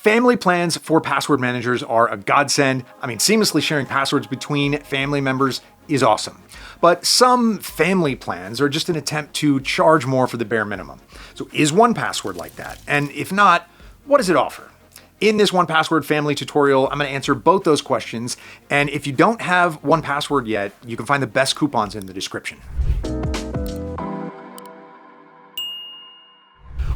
Family plans for password managers are a godsend. Seamlessly sharing passwords between family members is awesome. But some family plans are just an attempt to charge more for the bare minimum. So is 1Password like that? And if not, what does it offer? In this 1Password family tutorial, I'm going to answer both those questions. And if you don't have 1Password yet, you can find the best coupons in the description.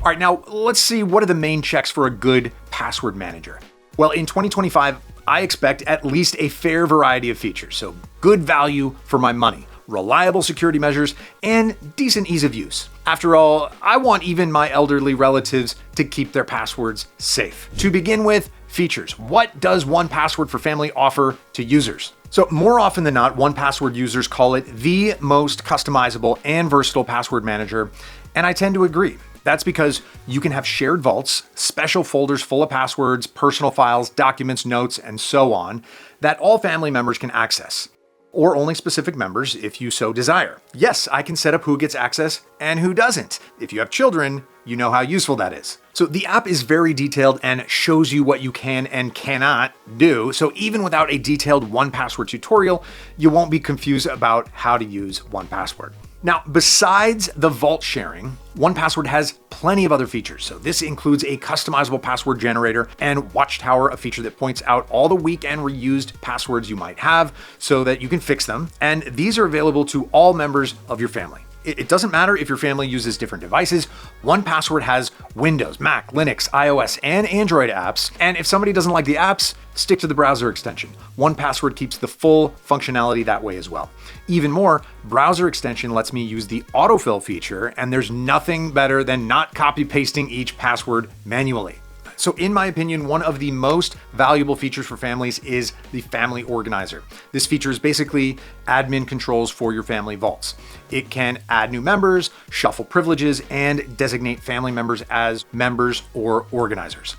All right, now let's see what are the main checks for a good password manager. Well, in 2025, I expect at least a fair variety of features. So good value for my money, reliable security measures, and decent ease of use. After all, I want even my elderly relatives to keep their passwords safe. To begin with, features. What does 1Password for Family offer to users? So more often than not, 1Password users call it the most customizable and versatile password manager, and I tend to agree. That's because you can have shared vaults, special folders full of passwords, personal files, documents, notes, and so on that all family members can access, or only specific members if you so desire. Yes, I can set up who gets access and who doesn't. If you have children, you know how useful that is. So the app is very detailed and shows you what you can and cannot do. So even without a detailed 1Password tutorial, you won't be confused about how to use 1Password. Now, besides the vault sharing, 1Password has plenty of other features. So this includes a customizable password generator and Watchtower, a feature that points out all the weak and reused passwords you might have so that you can fix them. And these are available to all members of your family. It doesn't matter if your family uses different devices. 1Password has Windows, Mac, Linux, iOS, and Android apps. And if somebody doesn't like the apps, stick to the browser extension. 1Password keeps the full functionality that way as well. Even more, browser extension lets me use the autofill feature, and there's nothing better than not copy pasting each password manually. So in my opinion, one of the most valuable features for families is the Family Organizer. This feature is basically admin controls for your family vaults. It can add new members, shuffle privileges, and designate family members as members or organizers.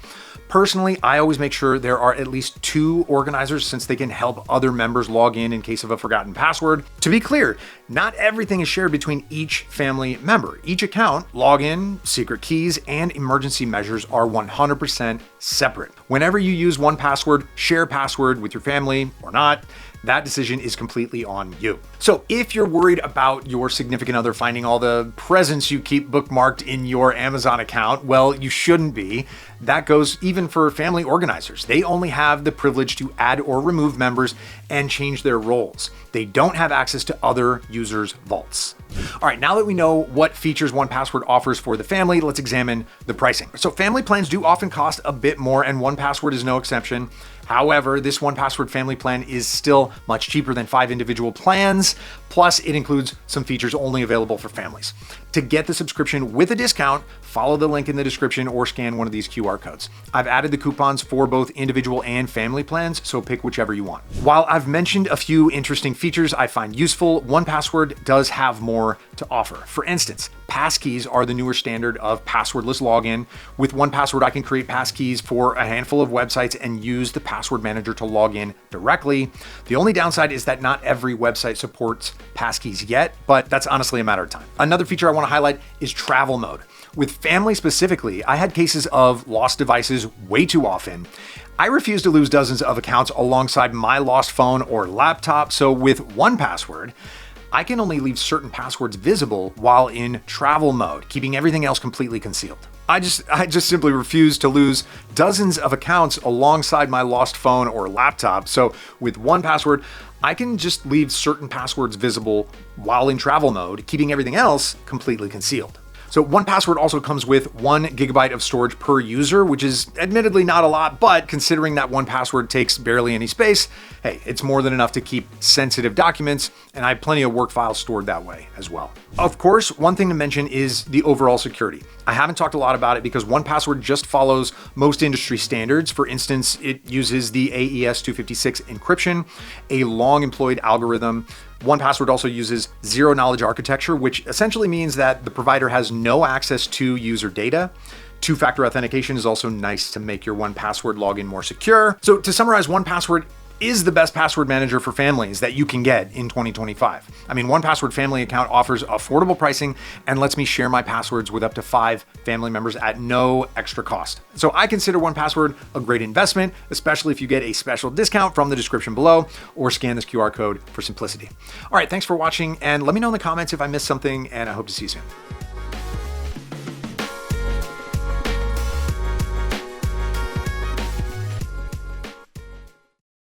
Personally, I always make sure there are at least 2 organizers since they can help other members log in case of a forgotten password. To be clear, not everything is shared between each family member. Each account, login, secret keys, and emergency measures are 100% separate. Whenever you use 1Password, share password with your family or not, that decision is completely on you. So if you're worried about your significant other finding all the presents you keep bookmarked in your Amazon account, well, you shouldn't be. That goes even for family organizers. They only have the privilege to add or remove members and change their roles. They don't have access to other users' vaults. All right, now that we know what features 1Password offers for the family, let's examine the pricing. So family plans do often cost a bit more, and 1Password is no exception. However, this 1Password family plan is still much cheaper than 5 individual plans. Plus, it includes some features only available for families. To get the subscription with a discount, follow the link in the description or scan one of these QR codes. I've added the coupons for both individual and family plans, so pick whichever you want. While I've mentioned a few interesting features I find useful, 1Password does have more to offer. For instance, passkeys are the newer standard of passwordless login. With 1Password, I can create passkeys for a handful of websites and use the password manager to log in directly. The only downside is that not every website supports passkeys yet, but that's honestly a matter of time. Another feature I want to highlight is travel mode. With family specifically, I had cases of lost devices way too often. I refuse to lose dozens of accounts alongside my lost phone or laptop, so with 1Password, I can only leave certain passwords visible while in travel mode, keeping everything else completely concealed. I just simply refuse to lose dozens of accounts alongside my lost phone or laptop. So with 1Password, I can just leave certain passwords visible while in travel mode, keeping everything else completely concealed. So 1Password also comes with 1 GB of storage per user, which is admittedly not a lot, but considering that 1Password takes barely any space, hey, it's more than enough to keep sensitive documents, and I have plenty of work files stored that way as well. Of course, one thing to mention is the overall security. I haven't talked a lot about it because 1Password just follows most industry standards. For instance, it uses the AES 256 encryption, a long employed algorithm. 1Password also uses zero-knowledge architecture, which essentially means that the provider has no access to user data. Two-factor authentication is also nice to make your 1Password login more secure. So to summarize, 1Password is the best password manager for families that you can get in 2025. I mean, 1Password family account offers affordable pricing and lets me share my passwords with up to 5 family members at no extra cost. So I consider 1Password a great investment, especially if you get a special discount from the description below or scan this QR code for simplicity. All right, thanks for watching, and let me know in the comments if I missed something, and I hope to see you soon.